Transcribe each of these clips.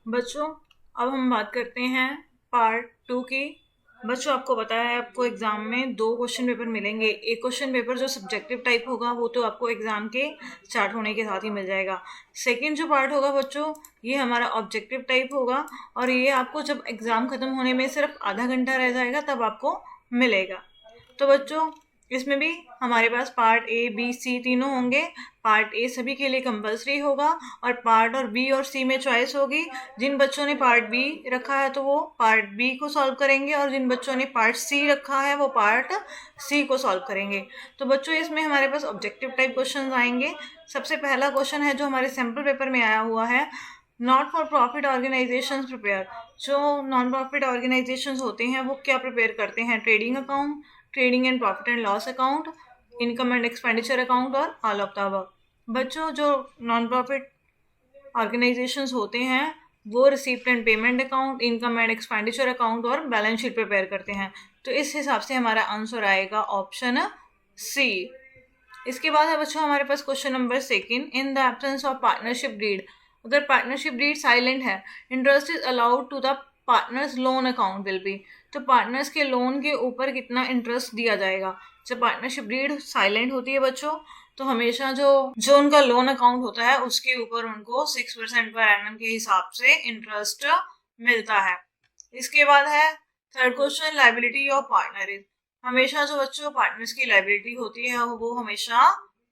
बच्चों, अब हम बात करते हैं पार्ट टू की। बच्चों, आपको पता है आपको एग्जाम में दो क्वेश्चन पेपर मिलेंगे। एक क्वेश्चन पेपर जो सब्जेक्टिव टाइप होगा वो तो आपको एग्जाम के स्टार्ट होने के साथ ही मिल जाएगा। सेकंड जो पार्ट होगा बच्चों, ये हमारा ऑब्जेक्टिव टाइप होगा और ये आपको जब एग्जाम खत्म होने में सिर्फ आधा घंटा रह जाएगा तब आपको मिलेगा। तो बच्चों, इसमें भी हमारे पास पार्ट ए बी सी तीनों होंगे। पार्ट ए सभी के लिए कंपलसरी होगा और पार्ट और बी और सी में चॉइस होगी। जिन बच्चों ने पार्ट बी रखा है तो वो पार्ट बी को सॉल्व करेंगे और जिन बच्चों ने पार्ट सी रखा है वो पार्ट सी को सॉल्व करेंगे। तो बच्चों, इसमें हमारे पास ऑब्जेक्टिव टाइप क्वेश्चन आएंगे। सबसे पहला क्वेश्चन है जो हमारे सैम्पल पेपर में आया हुआ है, not for profit organisation prepare. जो नॉन प्रॉफिट ऑर्गेनाइजेशन होते हैं वो क्या प्रिपेयर करते हैं? Trading account, trading and profit and loss account, income and expenditure account और ऑल ऑफ द अबव। बच्चों, जो नॉन प्रॉफिट ऑर्गेनाइजेशंस होते हैं वो receipt and payment account, income and expenditure account और बैलेंस शीट प्रिपेयर करते हैं। तो इस हिसाब से हमारा आंसर आएगा ऑप्शन सी। इसके बाद है बच्चों हमारे पास question number second, in the absence of partnership deed. अगर पार्टनरशिप डीड साइलेंट है, interest is allowed to the partners loan account will be. तो पार्टनर्स के लोन के ऊपर कितना इंटरेस्ट दिया जाएगा? जब पार्टनरशिप डीड साइलेंट होती है बच्चों, तो हमेशा जो जो उनका लोन अकाउंट होता है उसके ऊपर उनको 6% पर एनम के हिसाब से इंटरेस्ट मिलता है। इसके बाद है third question, liability of partner is. हमेशा जो बच्चों पार्टनर्स की लाइबिलिटी होती है वो हमेशा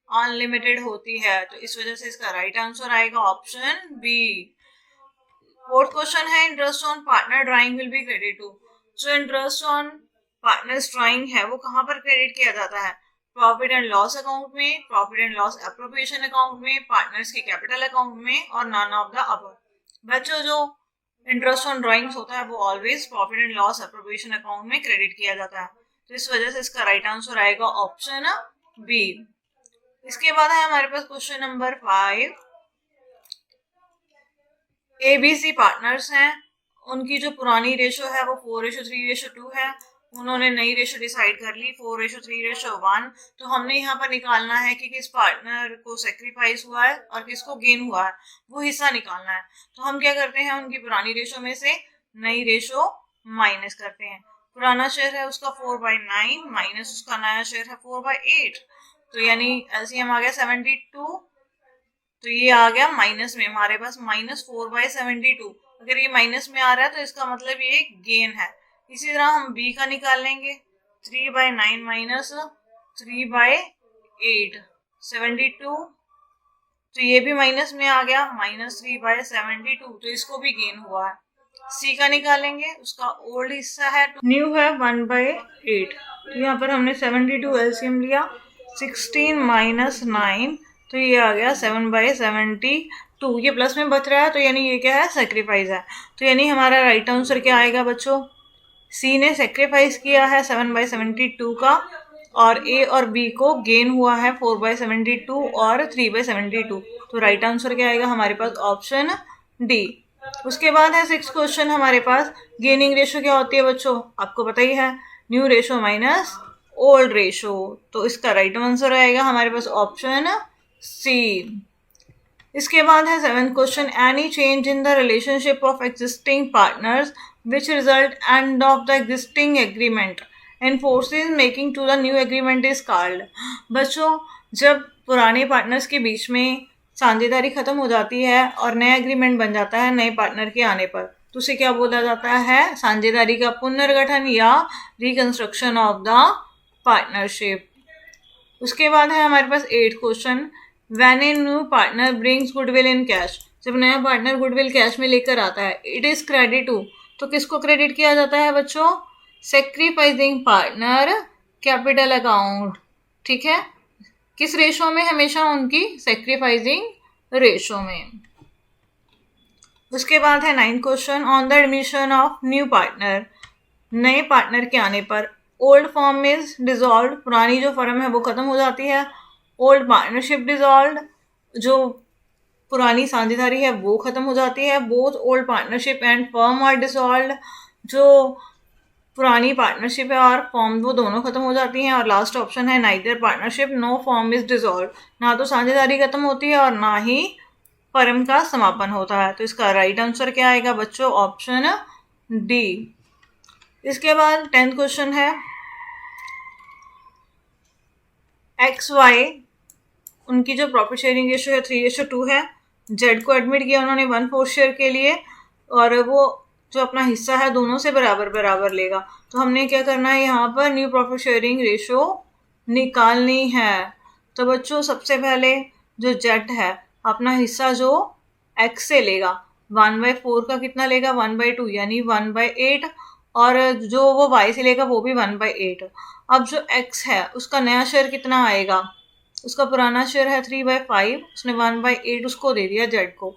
अनलिमिटेड होती है। तो इस वजह से इसका राइट आंसर आएगा ऑप्शन बी। फोर्थ क्वेश्चन है, interest on partner drawing will be credit to. जो इंटरेस्ट ऑन पार्टनर्स ड्राइंग है वो कहाँ पर क्रेडिट किया जाता है? प्रॉफिट एंड लॉस अकाउंट में, profit and loss appropriation account में, पार्टनर्स के कैपिटल अकाउंट में और नन ऑफ द अबव। बच्चों, जो इंटरेस्ट ऑन ड्राइंग्स होता है वो always profit and loss appropriation account में क्रेडिट किया जाता है। तो इस वजह से इसका राइट आंसर आएगा ऑप्शन बी। इसके बाद है हमारे पास क्वेश्चन नंबर 5, एबीसी पार्टनर्स हैं, उनकी जो पुरानी रेशो है वो 4:3:2 है। उन्होंने नई रेशो डिसाइड कर ली 4:3:1। तो हमने यहाँ पर निकालना है कि किस पार्टनर को सेक्रीफाइस हुआ है और किसको गेन हुआ है, वो हिस्सा निकालना है। तो हम क्या करते हैं, उनकी पुरानी रेशो में से नई रेशो माइनस करते हैं। पुराना शेयर है उसका 4/9 माइनस उसका नया शेयर है 4/8। तो यानी एलसीएम आ गया 72। तो ये आ गया माइनस में, हमारे पास -4/72। अगर ये माइनस में आ रहा है तो इसका मतलब ये गेन है। इसी तरह हम बी का निकाल लेंगे, 3/9 माइनस 3/8 72। तो ये भी माइनस में आ गया, -3/72। तो इसको भी गेन हुआ है। सी का निकालेंगे, उसका ओल्ड हिस्सा है, न्यू है 1/8। तो यहाँ पर हमने 72 एलसीएम लिया, 16 माइनस 9, तो ये आ गया 7/72। ये प्लस में बच रहा है तो यानी ये क्या है, सेक्रीफाइस है। तो यानी हमारा राइट आंसर क्या आएगा बच्चों? सी ने सेक्रीफाइस किया है 7/72 का और ए और बी को गेन हुआ है 4/72 और 3/72। तो राइट आंसर क्या आएगा हमारे पास? Option D. उसके बाद है 6 क्वेश्चन हमारे पास, गेनिंग रेशो क्या होती है बच्चों? आपको पता ही है, new ratio minus old ratio. तो इसका राइट आंसर आएगा हमारे पास ऑप्शन सी। इसके बाद है 7th question, any change in the relationship of existing partners which result end of the existing agreement and forces making to the new agreement is called. बच्चों, जब पुराने पार्टनर्स के बीच में साझेदारी खत्म हो जाती है और नया एग्रीमेंट बन जाता है नए पार्टनर के आने पर, तो उसे क्या बोला जाता है? साझेदारी का पुनर्गठन या रिकंस्ट्रक्शन ऑफ द पार्टनरशिप। उसके बाद है हमारे पास 8th question, when a new partner brings goodwill in cash. जब नया पार्टनर गुडविल कैश में लेकर आता है, इट इज क्रेडिट टू। तो किसको क्रेडिट किया जाता है बच्चों? Sacrificing partner capital account. ठीक है, किस रेशो में? हमेशा उनकी सेक्रीफाइसिंग रेशो में। उसके बाद है 9th question, on the admission of new partner. नए पार्टनर के आने पर ओल्ड फर्म इज डिसॉल्व, पुरानी जो फर्म है वो खत्म हो जाती है। ओल्ड पार्टनरशिप डिसॉल्व, जो पुरानी साझेदारी है वो खत्म हो जाती है। Both old partnership and firm are dissolve, जो पुरानी पार्टनरशिप है और फर्म वो दोनों खत्म हो जाती हैं। और लास्ट ऑप्शन है neither partnership no firm is dissolve, ना तो साझेदारी खत्म होती है और ना ही फर्म का समापन होता है। तो इसका राइट आंसर क्या आएगा बच्चों? Option D. इसके बाद 10th क्वेश्चन है, एक्स वाई उनकी जो प्रॉफिट शेयरिंग रेशो है 3:2 है। जेड को एडमिट किया उन्होंने 1/4 शेयर के लिए, और वो जो अपना हिस्सा है दोनों से बराबर बराबर लेगा। तो हमने क्या करना है, यहाँ पर न्यू प्रॉफिट शेयरिंग रेशो निकालनी है। तो बच्चों सबसे पहले जो जेड है अपना हिस्सा जो एक्स से लेगा 1/4 का कितना लेगा? 1/2 यानी 1/8, और जो वो वाई से लेगा वो भी 1/8। अब जो एक्स है उसका नया शेयर कितना आएगा? उसका पुराना शेयर है 3/5, उसने 1/8 उसको दे दिया जेड को।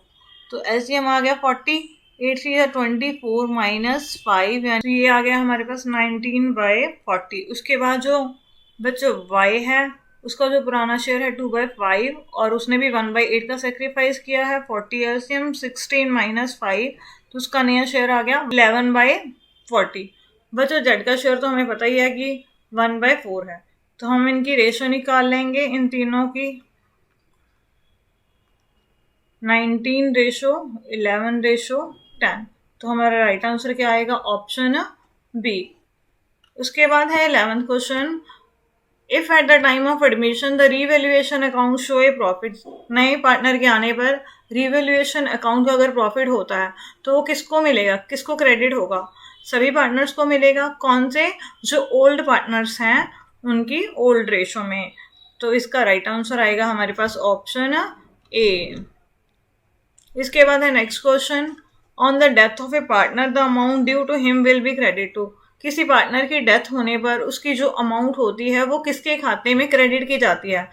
तो एसडीएम आ गया 40, 8 3 24 माइनस 5 यानी ये आ गया हमारे पास 19/40। उसके बाद जो बच्चों वाई है उसका जो पुराना शेयर है 2/5 और उसने भी 1/8 का सेक्रीफाइस किया है। 40 एलसीएम 16 माइनस 5, तो उसका नया शेयर आ गया 11/40। बच्चों जेड का शेयर तो हमें पता ही है कि 1/4 है, तो हम इनकी रेशो निकाल लेंगे इन तीनों की। 19:11:10, तो हमारा राइट आंसर क्या आएगा? Option B. उसके बाद है 11th question, if at the time of admission the revaluation account show a profit. नए पार्टनर के आने पर रीवैल्यूएशन अकाउंट का अगर प्रॉफिट होता है तो वो किसको मिलेगा, किसको क्रेडिट होगा? सभी पार्टनर्स को मिलेगा। कौन से? जो ओल्ड पार्टनर्स हैं उनकी ओल्ड रेशो में। तो इसका राइट आंसर आएगा हमारे पास ऑप्शन ए। इसके बाद है next question, on the death of a partner the amount due to him will be credit to. किसी पार्टनर की डेथ होने पर उसकी जो अमाउंट होती है वो किसके खाते में क्रेडिट की जाती है?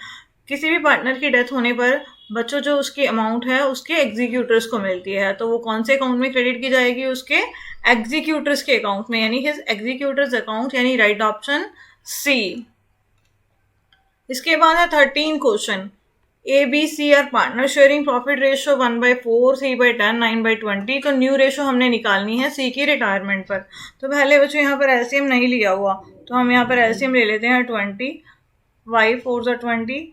किसी भी पार्टनर की डेथ होने पर बच्चों जो उसकी अमाउंट है उसके एग्जीक्यूटर्स को मिलती है। तो वो कौन से अकाउंट में क्रेडिट की जाएगी? उसके एग्जीक्यूटर्स के अकाउंट में, यानी हिज एग्जीक्यूटर्स अकाउंट, यानी राइट ऑप्शन सी। इसके बाद है 13 question, A B C are partner sharing profit ratio 1/4, 3/10, 9/20। तो न्यू रेशो हमने निकालनी है सी की रिटायरमेंट पर। तो पहले बच्चों यहाँ पर एलसीएम नहीं लिया हुआ, तो हम यहाँ पर एलसीएम ले लेते हैं 20, y 4 20,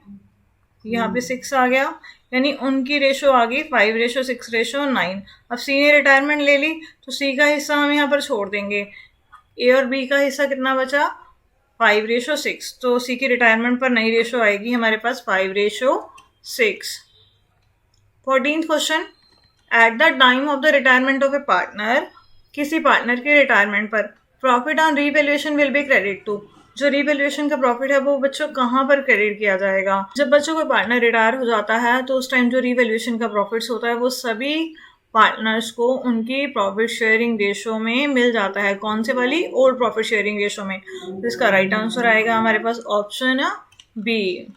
यहाँ पे 6 आ गया, यानी उनकी रेशो आ गई 5:6:9। अब सी ने रिटायरमेंट ले ली तो सी का हिस्सा हम यहाँ पर छोड़ देंगे। ए और बी का हिस्सा कितना बचा? 5:6। तो सी की रिटायरमेंट पर नई रेशो आएगी हमारे पास 5:6। 14th question, at the time of the retirement of a partner, किसी पार्टनर के रिटायरमेंट पर profit on revaluation will be credit to. जो रीवैल्यूएशन का प्रॉफिट है वो बच्चों कहाँ पर क्रेडिट किया जाएगा? जब बच्चों को पार्टनर रिटायर हो जाता है तो उस टाइम जो रीवैल्यूएशन का प्रॉफिट्स होता है वो सभी पार्टनर्स को उनकी प्रॉफिट शेयरिंग रेशो में मिल जाता है। कौन से वाली? ओल्ड प्रॉफिट शेयरिंग रेशो में। तो इसका राइट आंसर आएगा हमारे पास ऑप्शन बी।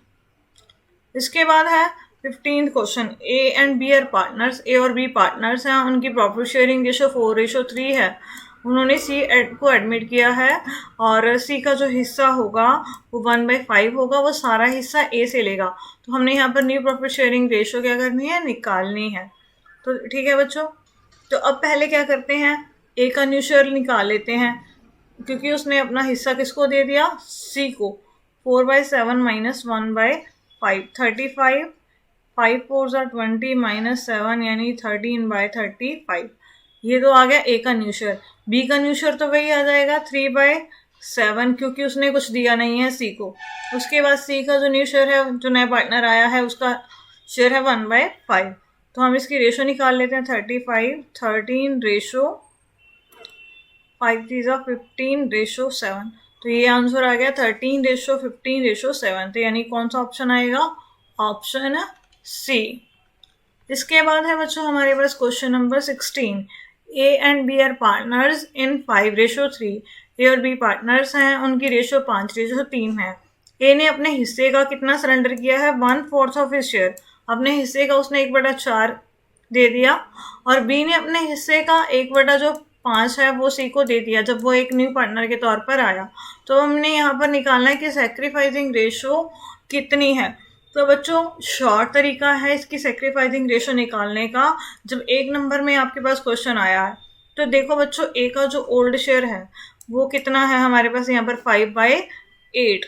इसके बाद है 15th question, A and B are partners. A और बी पार्टनर्स हैं, उनकी प्रॉफिट शेयरिंग रेशो 4:3 है। उन्होंने सी को एडमिट किया है और सी का जो हिस्सा होगा वो 1/5 होगा, वो सारा हिस्सा ए से लेगा। तो हमने यहाँ पर न्यू प्रॉफिट शेयरिंग रेशो क्या करनी है? निकालनी है। तो ठीक है बच्चों, तो अब पहले क्या करते हैं, ए का न्यू शेयर निकाल लेते हैं, क्योंकि उसने अपना हिस्सा किसको दे दिया? सी को। 4/7 माइनस 1/5, 35, 5 4 20 माइनस 7 यानी 13/35। ये तो आ गया ए का न्यू शेयर। बी का न्यू शेयर तो वही आ जाएगा 3/7, क्योंकि उसने कुछ दिया नहीं है सी को। उसके बाद सी का जो न्यू शेयर है, जो नया पार्टनर आया है, उसका शेयर है 1/5। तो हम इसकी रेशो निकाल लेते हैं 35, 13 रेशो 5 3 15 रेशो 7। तो ये आंसर आ गया 13:15:7। तो यानी कौन सा ऑप्शन आएगा? Option C. इसके बाद है बच्चों हमारे पास question number 16, A and B are partners in 5:3। A और बी पार्टनर्स हैं, उनकी रेशो 5:3 है। ए ने अपने हिस्से का कितना सरेंडर किया है? 1/4 ऑफ हिज शेयर। अपने हिस्से का उसने 1/4 दे दिया, और बी ने अपने हिस्से का 1/5 है वो सी को दे दिया जब वो एक न्यू पार्टनर के तौर पर आया। तो हमने यहाँ पर निकालना है कि सैक्रिफाइसिंग रेशो कितनी है। तो बच्चों शॉर्ट तरीका है इसकी सैक्रिफाइसिंग रेशो निकालने का। जब 1 नंबर में आपके पास क्वेश्चन आया है तो देखो बच्चों, ए का जो ओल्ड शेयर है वो कितना है हमारे पास यहाँ पर? 5/8,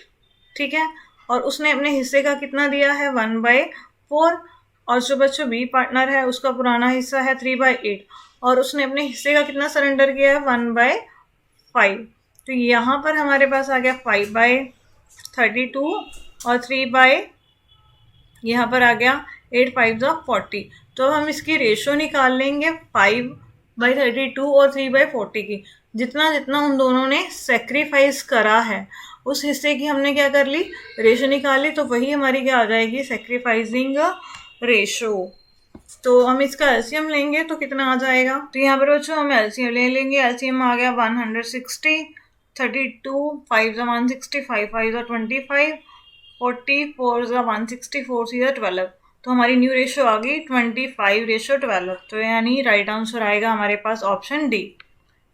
ठीक है। और उसने अपने हिस्से का कितना दिया है? 1/4। और जो बच्चों बी पार्टनर है उसका पुराना हिस्सा है 3/8 और उसने अपने हिस्से का कितना सरेंडर किया है 1/5। तो यहाँ पर हमारे पास आ गया 5/32 और 3 यहाँ पर आ गया 8 5 40। तो अब हम इसकी रेशो निकाल लेंगे 5/32 और 3/40 की। जितना जितना उन दोनों ने सेक्रीफाइस करा है उस हिस्से की हमने क्या कर ली, रेशो निकाली। तो वही हमारी क्या आ जाएगी, सेक्रीफाइसिंग रेशो। तो हम इसका एलसीएम लेंगे तो कितना आ जाएगा, तो यहाँ पर बच्चों हम एलसीएम ले लेंगे। एलसीएम आ गया 160, 32, 5 160, 5 5 25, 40, 4 160, 4 3 12। तो हमारी न्यू रेशो आ गई 25:12। तो यानी राइट आंसर आएगा हमारे पास ऑप्शन डी।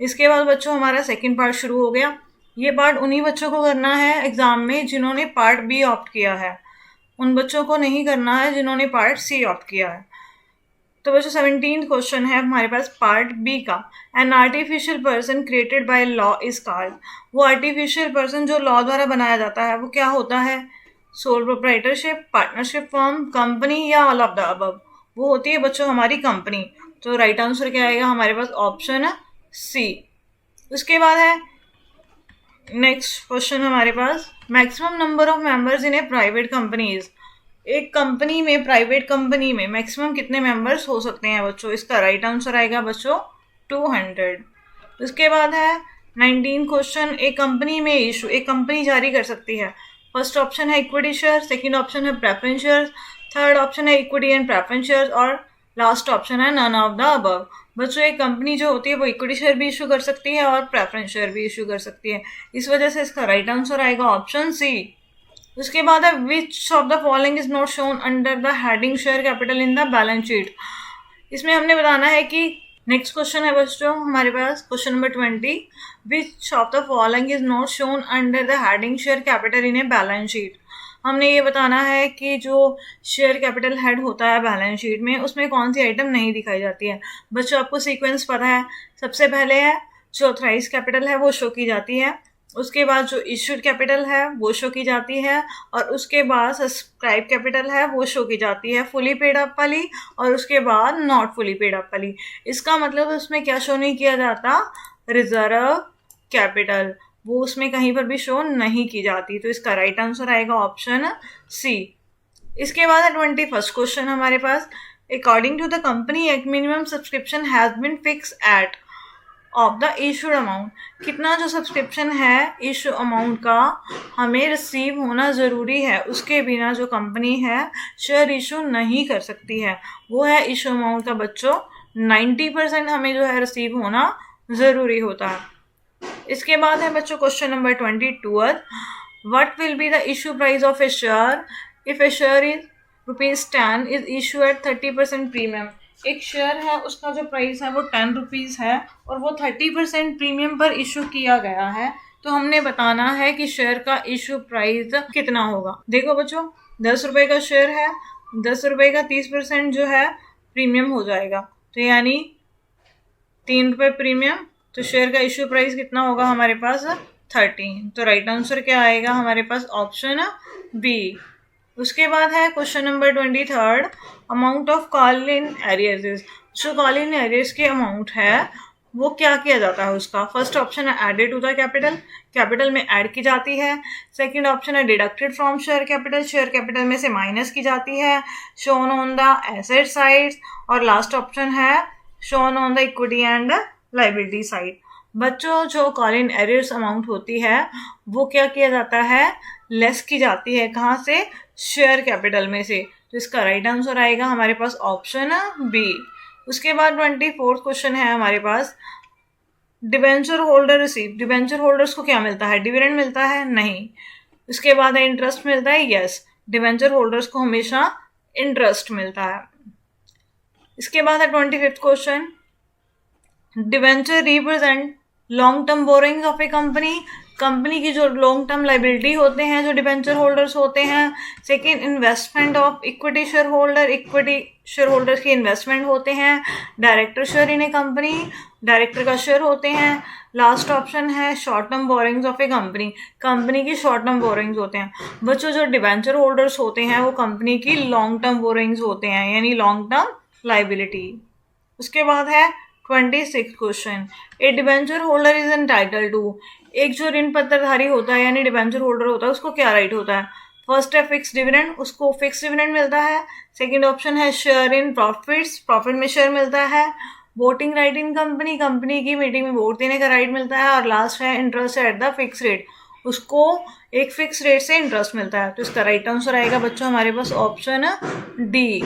इसके बाद बच्चों हमारा सेकंड पार्ट शुरू हो गया। ये पार्ट उन्हीं बच्चों को करना है एग्जाम में जिन्होंने पार्ट बी ऑप्ट किया है, उन बच्चों को नहीं करना है जिन्होंने पार्ट सी ऑप्ट किया है। तो बच्चों 17th क्वेश्चन है हमारे पास पार्ट बी का। An artificial person created by law is called. वो आर्टिफिशियल पर्सन जो लॉ द्वारा बनाया जाता है वो क्या होता है, sole proprietorship, partnership form, company या ऑल ऑफ द अबव। वो होती है बच्चों हमारी कंपनी। तो राइट आंसर क्या आएगा हमारे पास ऑप्शन सी। उसके बाद है नेक्स्ट क्वेश्चन हमारे पास, maximum number of members in a private companies. एक कंपनी में, प्राइवेट कंपनी में मैक्सिमम कितने मेंबर्स हो सकते हैं बच्चों, इसका राइट आंसर आएगा बच्चों 200। उसके बाद है 19 क्वेश्चन, एक कंपनी में इशू, एक कंपनी जारी कर सकती है। फर्स्ट ऑप्शन है इक्विटी शेयर, सेकंड ऑप्शन है प्रेफरेंस शेयर, थर्ड ऑप्शन है इक्विटी एंड प्रेफरेंस शेयर और लास्ट ऑप्शन है नन ऑफ द अबव। बच्चों एक कंपनी जो होती है वो इक्विटी शेयर भी इशू कर सकती है और प्रेफरेंस शेयर भी इशू कर सकती है। इस वजह से इसका राइट आंसर आएगा ऑप्शन सी। उसके बाद है विच of the following is not shown under the heading share capital in the balance sheet. इसमें हमने बताना है कि नेक्स्ट क्वेश्चन है बच्चों हमारे पास question number 20, which of the following is not shown under the heading share capital in a balance sheet. हमने ये बताना है कि जो शेयर कैपिटल हेड होता है बैलेंस शीट में उसमें कौन सी आइटम नहीं दिखाई जाती है। बच्चों आपको सीक्वेंस पता है, सबसे पहले है जो ऑथराइज कैपिटल है वो शो की जाती है, उसके बाद जो इश्यूड कैपिटल है वो शो की जाती है और उसके बाद सब्सक्राइब कैपिटल है वो शो की जाती है, फुली पेड अप वाली, और उसके बाद नॉट फुली पेड अप वाली। इसका मतलब उसमें क्या शो नहीं किया जाता, रिजर्व कैपिटल, वो उसमें कहीं पर भी शो नहीं की जाती। तो इसका राइट आंसर आएगा ऑप्शन सी। इसके बाद 21st क्वेश्चन हमारे पास, according to the company act minimum subscription has been fix at of the issued amount. कितना जो सब्सक्रिप्शन है इशू अमाउंट का हमें रिसीव होना ज़रूरी है, उसके बिना जो कंपनी है शेयर इशू नहीं कर सकती है। वो है इशू अमाउंट का बच्चों 90% हमें जो है रिसीव होना ज़रूरी होता है। इसके बाद है बच्चों question number 22, what will be the issue price of A share if A share is ₹10 is issue at 30% premium. एक शेयर है उसका जो प्राइस है वो 10 रुपीज़ है और वो 30% प्रीमियम पर इशू किया गया है। तो हमने बताना है कि शेयर का इशू प्राइस कितना होगा। देखो बच्चों 10 रुपये का शेयर है, 10 रुपये का 30% जो है प्रीमियम हो जाएगा, तो यानी 3 रुपये प्रीमियम, तो शेयर का इशू प्राइस कितना होगा हमारे पास 13। तो राइट आंसर क्या आएगा हमारे पास ऑप्शन बी। उसके बाद है question number 23, amount of call in arrears. जो कॉल इन एरियर्स की अमाउंट है वो क्या किया जाता है उसका। फर्स्ट ऑप्शन है added to the capital, capital में ऐड की जाती है। सेकंड ऑप्शन है deducted from share capital, share capital में से माइनस की जाती है। Shown on the asset side, और लास्ट ऑप्शन है shown on the equity and liability side. बच्चों जो कॉल इन एरियर्स अमाउंट होती है वो क्या किया जाता है, लेस की जाती है, कहाँ से, शेयर कैपिटल में से। तो इसका राइट आंसर आएगा हमारे पास ऑप्शन बी। उसके बाद 24th क्वेश्चन है हमारे पास, debenture holder receive. Debenture holders को क्या मिलता है, डिविडेंड मिलता है, नहीं। उसके बाद है इंटरेस्ट मिलता है, यस, डिबेंचर होल्डर्स को हमेशा इंटरेस्ट मिलता है। इसके बाद है 25th question, debenture represent long term borrowings of A company. Company की जो लॉन्ग टर्म लाइबिलिटी होते हैं जो डिबेंचर होल्डर्स होते हैं। Second, investment of equity share holder, equity share holders के इन्वेस्टमेंट होते हैं। Director share in A company, director का शेयर होते हैं। लास्ट ऑप्शन है short term borrowings of A company, company की शॉर्ट टर्म बोरिंग्स होते हैं। बच्चों जो डिबेंचर होल्डर्स होते हैं वो कंपनी की लॉन्ग टर्म बोरिंग्स होते हैं, यानी लॉन्ग टर्म लाइबिलिटी। उसके बाद है 26 question, a debenture holder is entitled to, एक जो ऋण पत्रधारी होता है यानी डिबेंचर होल्डर होता है उसको क्या राइट होता है? फर्स्ट है फिक्स डिविडेंड, उसको फिक्स डिविडेंड मिलता है। सेकंड ऑप्शन है शेयर इन प्रॉफिट्स, प्रॉफिट में शेयर मिलता है। वोटिंग राइट इन कंपनी, कंपनी की मीटिंग में वोट देने का राइट मिलता है। और लास्ट है interest at the fix rate, उसको एक फिक्स रेट से इंटरेस्ट मिलता है। तो इसका राइट आंसर आएगा बच्चों हमारे पास ऑप्शन डी।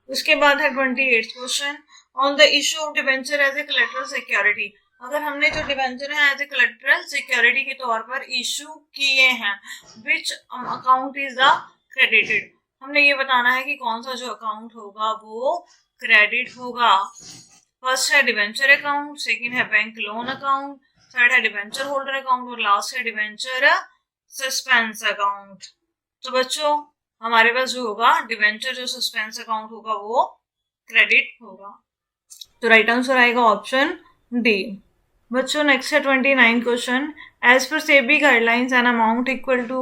उसके बाद है 28 question, on the issue of debenture as a collateral security, अगर हमने जो डिबेंचर है एज ए कोलैटरल सिक्योरिटी के तौर पर इशू किए हैं, which account is the credited, हमने ये बताना है कि कौन सा जो अकाउंट होगा वो क्रेडिट होगा। फर्स्ट है डिबेंचर अकाउंट, सेकंड है बैंक लोन अकाउंट, थर्ड है डिबेंचर होल्डर अकाउंट और लास्ट है डिबेंचर सस्पेंस अकाउंट। तो बच्चों हमारे पास जो होगा डिबेंचर जो सस्पेंस अकाउंट होगा वो क्रेडिट होगा। तो राइट आंसर आएगा ऑप्शन डी। बच्चों नेक्स्ट है 29 question, as per SEBI guidelines an amount equal to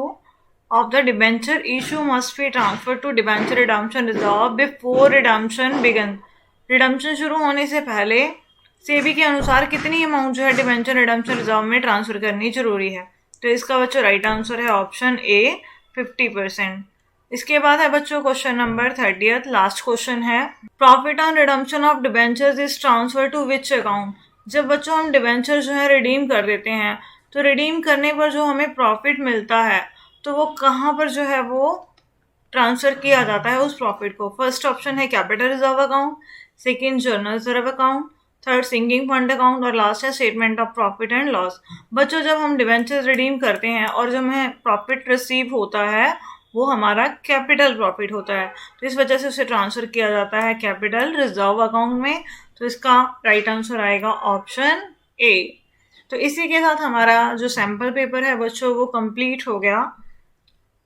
of the debenture issue must be transfer to debenture redemption reserve before redemption began, redemption शुरू होने से पहले सेबी के अनुसार कितनी अमाउंट जो है डिबेंचर रिडम्पशन रिजर्व में ट्रांसफर करनी जरूरी है? तो इसका बच्चों राइट आंसर है ऑप्शन ए 50%। इसके बाद है बच्चों क्वेश्चन नंबर 30, लास्ट क्वेश्चन है, profit on redemption of debentures is transfer to which account, जब बच्चों हम डिबेंचर जो है रिडीम कर देते हैं तो रिडीम करने पर जो हमें प्रॉफिट मिलता है तो वो कहाँ पर जो है वो ट्रांसफर किया जाता है उस प्रॉफिट को? फर्स्ट ऑप्शन है capital reserve account, second general reserve account, third sinking fund account और लास्ट है statement of profit and loss. बच्चों जब हम डिबेंचर्स रिडीम करते हैं और जब हमें प्रॉफिट रिसीव होता है वो हमारा कैपिटल प्रॉफिट होता है, तो इस वजह से उसे ट्रांसफर किया जाता है कैपिटल रिजर्व अकाउंट में। तो इसका राइट आंसर आएगा ऑप्शन ए। तो इसी के साथ हमारा जो सैम्पल पेपर है बच्चों वो कंप्लीट हो गया।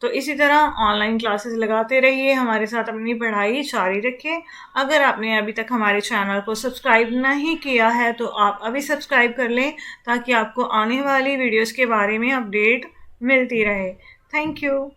तो इसी तरह ऑनलाइन क्लासेस लगाते रहिए, हमारे साथ अपनी पढ़ाई जारी रखिए। अगर आपने अभी तक हमारे चैनल को सब्सक्राइब नहीं किया है तो आप अभी सब्सक्राइब कर लें ताकि आपको आने वाली वीडियोस के बारे में अपडेट मिलती रहे। Thank you.